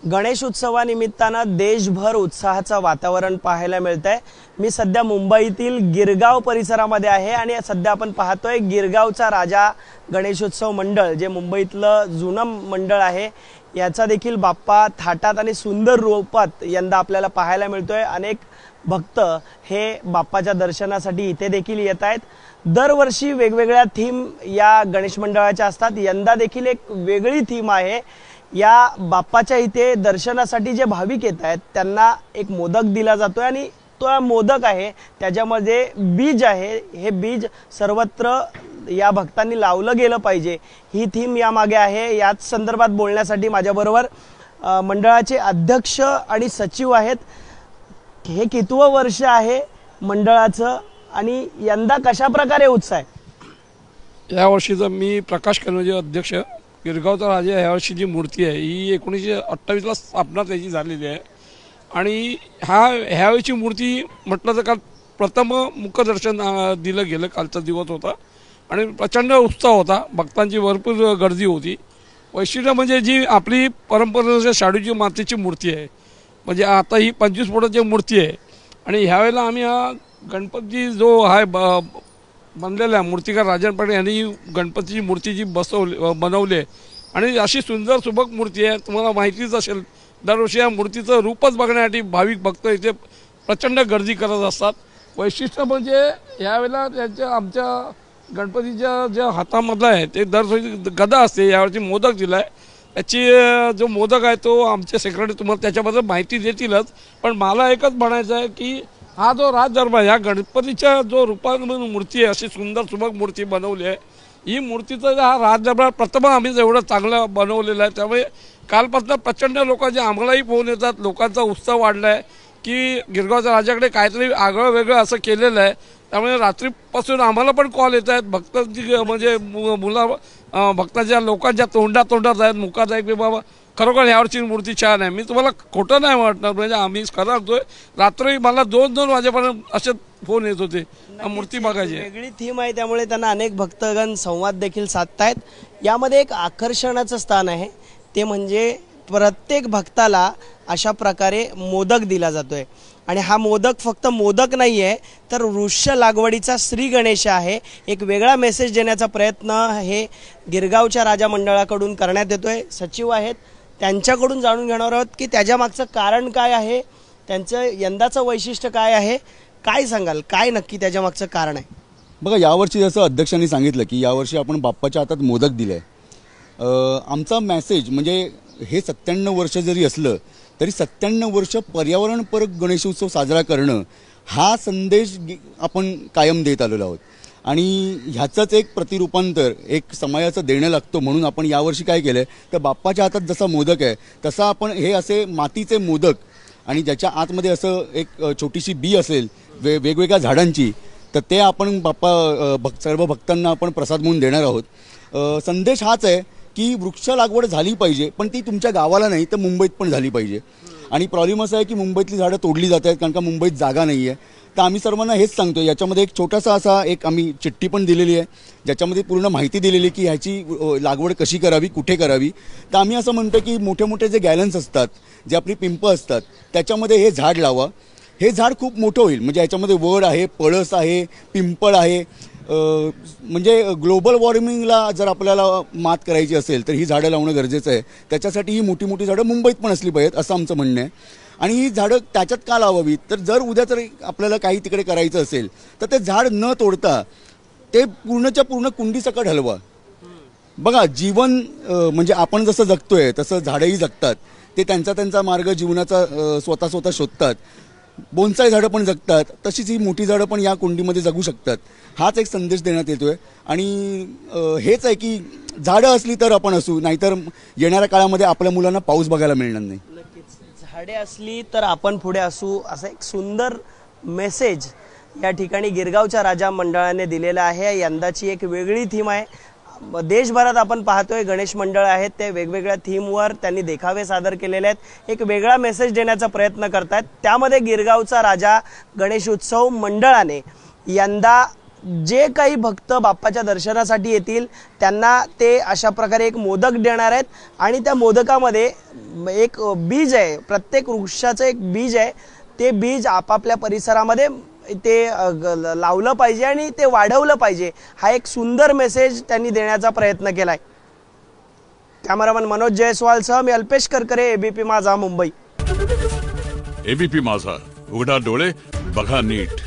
गणेश उत्सवानिमित्तानं देशभर उत्साहाचं वातावरण पाहायला मिळतंय। मी सध्या मुंबईतील गिरगाव परिसरामध्ये आहे आणि सध्या आपण पाहतोय गिरगावचा राजा गणेशोत्सव मंडळ जे मुंबईतलं जुनं मंडळ आहे याचा देखील बाप्पा थाटात आणि सुंदर रूपात यंदा आपल्याला पाहायला मिळतोय। अनेक भक्त हे बाप्पाच्या दर्शनासाठी इथे देखील येत आहेत। दरवर्षी वेगवेगळ्या थीम या गणेश मंडळाच्या असतात। यंदा देखील एक वेगळी थीम आहे। या बाप्पाच्या इथे दर्शनासाठी जे भाविक येत आहेत त्यांना एक मोदक दिला जातोय आणि तो मोदक आहे त्याच्यामध्ये बीज आहे। हे बीज सर्वत्र या भक्तांनी लावलं गेलं पाहिजे ही थीम यामागे आहे। याच संदर्भात बोलण्यासाठी माझ्याबरोबर मंडळाचे अध्यक्ष आणि सचिव आहेत। हे कितवं वर्ष आहे मंडळाचं आणि यंदा कशा प्रकारे उत्साह आहे? या वर्षीचा मी प्रकाश कनोजे अध्यक्ष। गिरगावचा राजा ह्या वर्षी जी मूर्ती आहे ही 1928ला स्थापना त्याची झालेली आहे आणि ह्यावेळची मूर्ती म्हटलं तर काल प्रथम मुखदर्शन दिलं गेलं। कालचा दिवस होता आणि प्रचंड उत्साह होता, भक्तांची भरपूर गर्दी होती। वैशिष्ट्य म्हणजे जी आपली परंपरेच्या शाडूची मातीची मूर्ती आहे, म्हणजे आता ही 25 फुटाची मूर्ती आहे आणि ह्यावेळेला आम्ही हा गणपती जो आहे बनलेला मूर्तिकार राजन पाटील यांनी गणपतीची मूर्ती जी बनवली आहे आणि अशी सुंदर सुबक मूर्ती आहे। तुम्हाला माहितीच असेल दरवर्षी या मूर्तीचं रूपच बघण्यासाठी भाविक भक्त इथे प्रचंड गर्दी करत असतात। वैशिष्ट्य म्हणजे यावेळेला त्यांच्या आमच्या गणपतीच्या ज्या हातामधला आहे ते दरवर्षी गदा असते, यावर्षी मोदक दिला आहे। त्याची जो मोदक आहे तो आमचे सेक्रेटरी तुम्हाला त्याच्याबद्दल माहिती देतीलच, पण मला एकच म्हणायचं आहे की हा जो राजदरबार ह्या गणपतीच्या जो रूपांमध्ये मूर्ती आहे अशी सुंदर सुबक मूर्ती बनवली आहे। ही मूर्तीचा हा राजदरबार प्रथम आम्ही एवढं चांगलं बनवलेलं आहे, त्यामुळे कालपासून प्रचंड लोकांचे आम्हालाही फोन येतात, लोकांचा उत्साह वाढला आहे की गिरगावच्या राजाकडे काहीतरी आगळं वेगळं असं केलेलं आहे। त्यामुळे रात्रीपासून आम्हाला पण कॉल येत आहेत भक्तांची, म्हणजे भक्ताच्या लोकांच्या तोंडात आहेत, मुखात आहे की बाबा खरोखर यावर्षी मूर्ती छान आहे। मी तुम्हाला खोटं नाही वाटणार, म्हणजे आम्ही खरं सांगतोय रात्री मला 2-2 वाजेपर्यंत असे फोन येत होते मूर्ती बघायची। वेगळी थीम आहे त्यामुळे त्यांना अनेक भक्तगण संवाद देखील साधतायत। यामध्ये एक आकर्षणाचं स्थान आहे ते म्हणजे प्रत्येक भक्ताला अशा प्रकारे मोदक दिला जातोय आणि हा मोदक फक्त मोदक नाही आहे तर वृक्ष लागवडीचा श्री गणेश आहे। एक वेगळा मेसेज देण्याचा प्रयत्न हे गिरगावच्या राजा मंडळाकडून करण्यात येतोय। सचिव आहेत त्यांच्याकडून जाणून घेणार आहोत की त्याच्या मागचं कारण काय आहे, त्यांचं यंदाचं वैशिष्ट्य काय आहे, काय सांगाल, काय नक्की त्याच्या मागचं कारण आहे? बघा, यावर्षी जसं अध्यक्षांनी सांगितलं की यावर्षी आपण बाप्पाच्या हातात मोदक दिले आहे। आमचा मेसेज म्हणजे हे 97 वर्ष जरी असलं तरी 97 वर्ष पर्यावरणपूरक गणेशोत्सव साजरा करणं हा संदेश आपण कायम देत आलेलो आहोत आणि ह्याचंच एक प्रतिरूपांतर एक समाजाचं देणं लागतं। म्हणून आपण यावर्षी काय केलं तर बाप्पाच्या हातात जसा मोदक आहे तसा आपण हे असे मातीचे मोदक आणि ज्याच्या आतमध्ये असं एक छोटीशी बी असेल वेगवेगळ्या झाडांची, तर ते आपण सर्व भक्तांना आपण प्रसाद म्हणून देणार आहोत। संदेश हाच आहे की वृक्ष लागवड झाली पाहिजे, पण ती तुमच्या गावाला नाही तर मुंबईत पण झाली पाहिजे। आणि प्रॉब्लेम असा आहे की मुंबईतली झाडं तोडली जात आहेत कारण का मुंबईत जागा नाही आहे। तर आम्ही सर्वांना हेच सांगतो, याच्यामध्ये एक छोटासा असा एक आम्ही चिठ्ठी पण दिलेली आहे ज्याच्यामध्ये पूर्ण माहिती दिलेली की ह्याची लागवड कशी करावी, कुठे करावी। तर आम्ही असं म्हणतो की मोठे मोठे जे गॅलन्स असतात, जे आपली पिंपं असतात, त्याच्यामध्ये हे झाड लावा। हे झाड खूप मोठं होईल, म्हणजे याच्यामध्ये वड आहे, पळस आहे, पिंपळ आहे। म्हणजे ग्लोबल वॉर्मिंगला जर आपल्याला मात करायची असेल तर ही झाडं लावणं गरजेचं आहे। त्याच्यासाठी ही मोठी मोठी झाडं मुंबईत पण असली पाहिजेत असं आमचं म्हणणं आहे। आणि ही झाडं त्याच्यात का लावावीत तर जर उद्या जर आपल्याला काही तिकडे करायचं असेल तर ते झाड न तोडता ते पूर्णच्या पूर्ण कुंडीसकट हलवा। बघा, जीवन म्हणजे आपण जसं जगतोय तसं झाडंही जगतात, ते त्यांचा मार्ग जीवनाचा स्वतः शोधतात। बोनसाई झाडं पण जगतात, तशीच ही मोठी झाडं पण या कुंडीमध्ये जगू शकतात। हाच एक संदेश देण्यात येतोय आणि हेच आहे की झाडं असली तर आपण असू, नाहीतर येणाऱ्या काळामध्ये आपल्या मुलांना पाऊस बघायला मिळणार नाही। नक्कीच, झाडे असली तर आपण पुढे असू असं एक सुंदर मेसेज या ठिकाणी गिरगावच्या राजा मंडळाने दिलेला आहे। यंदाची एक वेगळी थीम आहे। देशभरात आपण पाहतोय गणेश मंडळ आहेत ते वेगवेगळ्या थीमवर त्यांनी देखावे सादर केलेले आहेत, एक वेगळा मेसेज देण्याचा प्रयत्न करतात। त्यामध्ये गिरगावचा राजा गणेश उत्सव मंडळाने यंदा जे काही भक्त बाप्पाच्या दर्शनासाठी येतील त्यांना ते अशा प्रकारे एक मोदक देणार आहेत आणि त्या मोदकामध्ये एक बीज आहे, प्रत्येक वृक्षाचं एक बीज आहे, ते बीज आपापल्या परिसरामध्ये ते लावलं पाहिजे आणि ते वाढवलं पाहिजे. हा एक सुंदर मेसेज त्यांनी देण्याचा प्रयत्न केलाय. कॅमेरामन मनोज जयस्वालसह मी अल्पेश करकरे, एबीपी माझा, मुंबई. एबीपी माझा, उघडा डोळे बघा नीट.